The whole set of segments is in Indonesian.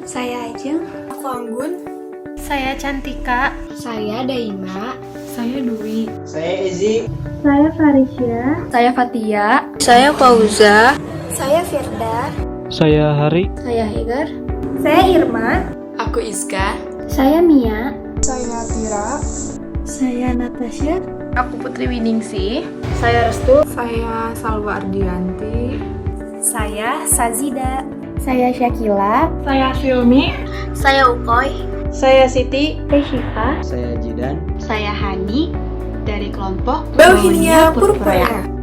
Saya Ajeng. Aku Anggun. Saya Cantika. Saya Daima. Saya Dwi. Saya Ezi. Saya Farisya. Saya Fatia. Saya Fauza. Saya Firda. Saya Hari. Saya Hegar. Saya Irma. Aku Iska. Saya Mia. Saya Tira. Saya Natasha. Aku Putri Winingsih. Saya Restu. Saya Salwa Ardianti. Saya Sazida. Saya Syakila. Saya Filmi. Saya Ukoy. Saya Siti. Saya Syifa. Saya Jidan. Saya Hani dari kelompok Bauhinia Purpura.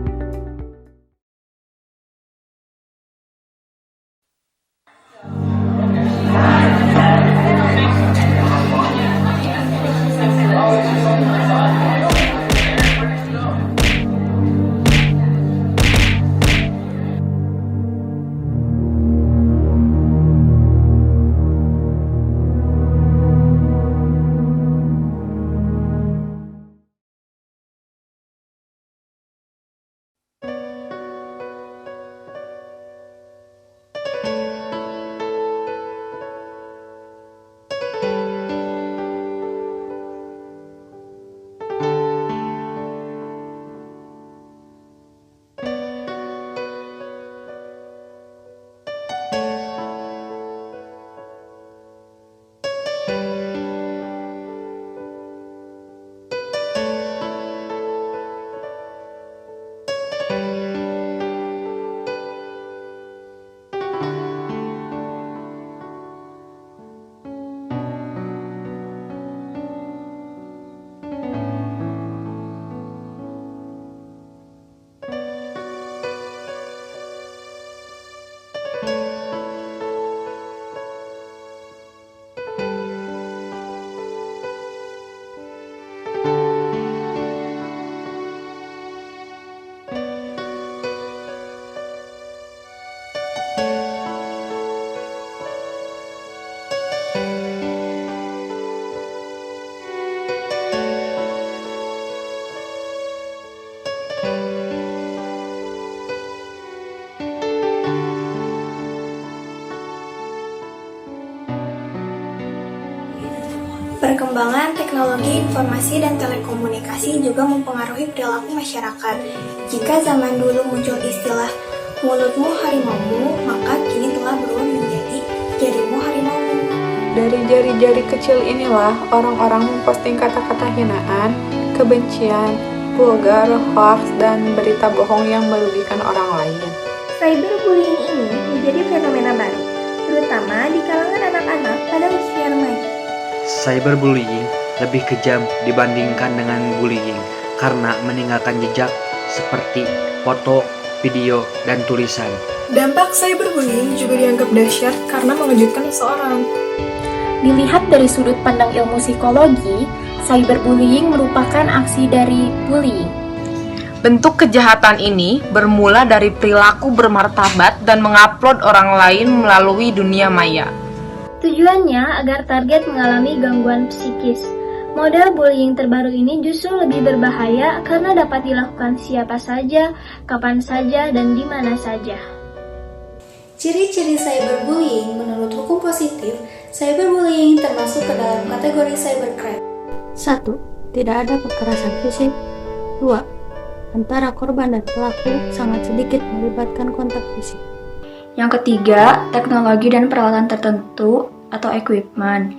Perkembangan teknologi informasi dan telekomunikasi juga mempengaruhi perilaku masyarakat. Jika zaman dulu muncul istilah mulutmu harimaumu, maka kini telah berubah menjadi jarimu harimaumu. Dari jari-jari kecil inilah orang-orang memposting kata-kata hinaan, kebencian, vulgar, hoax, dan berita bohong yang merugikan orang lain. Cyberbullying ini menjadi fenomena baru, terutama di kalangan anak-anak pada usia remaja. Cyberbullying lebih kejam dibandingkan dengan bullying karena meninggalkan jejak seperti foto, video, dan tulisan. Dampak cyberbullying juga dianggap dahsyat karena mengejutkan seseorang. Dilihat dari sudut pandang ilmu psikologi, cyberbullying merupakan aksi dari bullying. Bentuk kejahatan ini bermula dari perilaku bermartabat dan mengupload orang lain melalui dunia maya. Tujuannya agar target mengalami gangguan psikis. Model bullying terbaru ini justru lebih berbahaya karena dapat dilakukan siapa saja, kapan saja, dan di mana saja. Ciri-ciri cyberbullying menurut hukum positif, cyberbullying termasuk ke dalam kategori cybercrime. 1. Tidak ada kekerasan fisik. 2. Antara korban dan pelaku sangat sedikit melibatkan kontak fisik. Yang ketiga, teknologi dan peralatan tertentu atau equipment.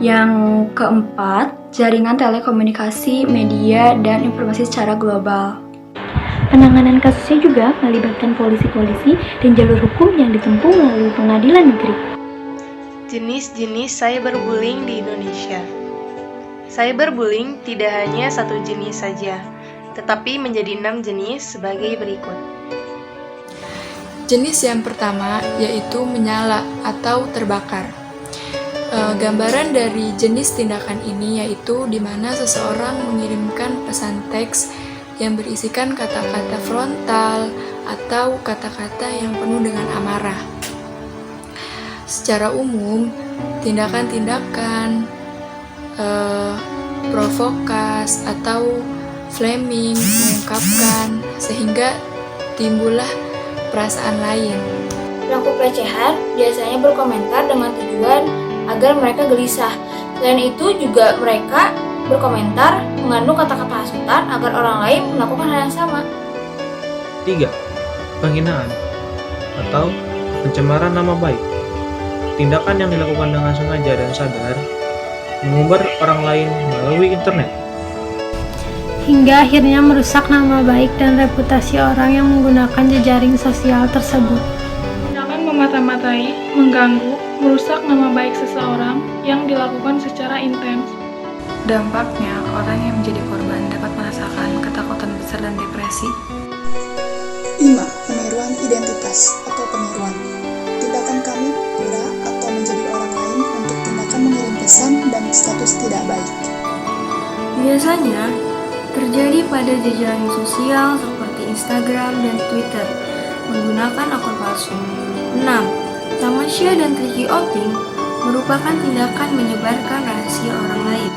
Yang keempat, jaringan telekomunikasi, media, dan informasi secara global. Penanganan kasusnya juga melibatkan polisi-polisi dan jalur hukum yang ditempuh melalui pengadilan negeri. Jenis-jenis cyberbullying di Indonesia. Cyberbullying tidak hanya satu jenis saja, tetapi menjadi 6 jenis sebagai berikut. Jenis yang pertama yaitu menyala atau terbakar. Gambaran dari jenis tindakan ini yaitu di mana seseorang mengirimkan pesan teks yang berisikan kata-kata frontal atau kata-kata yang penuh dengan amarah. Secara umum, tindakan-tindakan provokas atau flaming mengungkapkan sehingga timbullah perasaan lain. Pelaku pelecehan biasanya berkomentar dengan tujuan agar mereka gelisah. Selain itu juga mereka berkomentar mengandung kata-kata hasutan agar orang lain melakukan hal yang sama. 3. Penghinaan atau pencemaran nama baik. Tindakan yang dilakukan dengan sengaja dan sadar mengumbar orang lain melalui internet. Hingga akhirnya merusak nama baik dan reputasi orang yang menggunakan jejaring sosial tersebut. Tindakan memata-matai, mengganggu, merusak nama baik seseorang yang dilakukan secara intens. Dampaknya, orang yang menjadi korban dapat merasakan ketakutan besar dan depresi. 5. Peniruan identitas atau peniruan. Tindakan kami pura atau menjadi orang lain untuk tindakan mengirim pesan dan status tidak baik. Biasanya terjadi pada jejaring sosial seperti Instagram dan Twitter menggunakan akun palsu. 6. Tamasya dan tricky outing merupakan tindakan menyebarkan rahasia orang lain.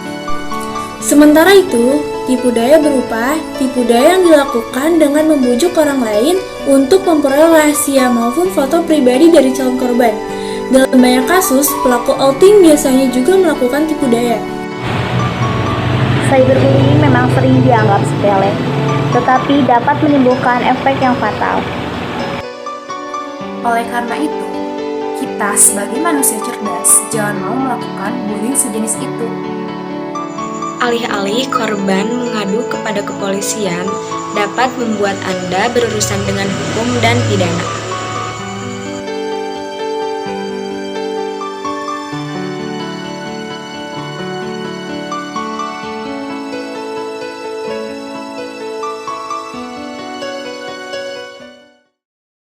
Sementara itu, tipu daya berupa tipu daya yang dilakukan dengan membujuk orang lain untuk memperoleh rahasia maupun foto pribadi dari calon korban. Dalam banyak kasus, pelaku outing biasanya juga melakukan tipu daya. Cyberbullying memang sering dianggap sepele, tetapi dapat menimbulkan efek yang fatal. Oleh karena itu, kita sebagai manusia cerdas jangan mau melakukan bullying sejenis itu. Alih-alih korban mengadu kepada kepolisian dapat membuat Anda berurusan dengan hukum dan pidana.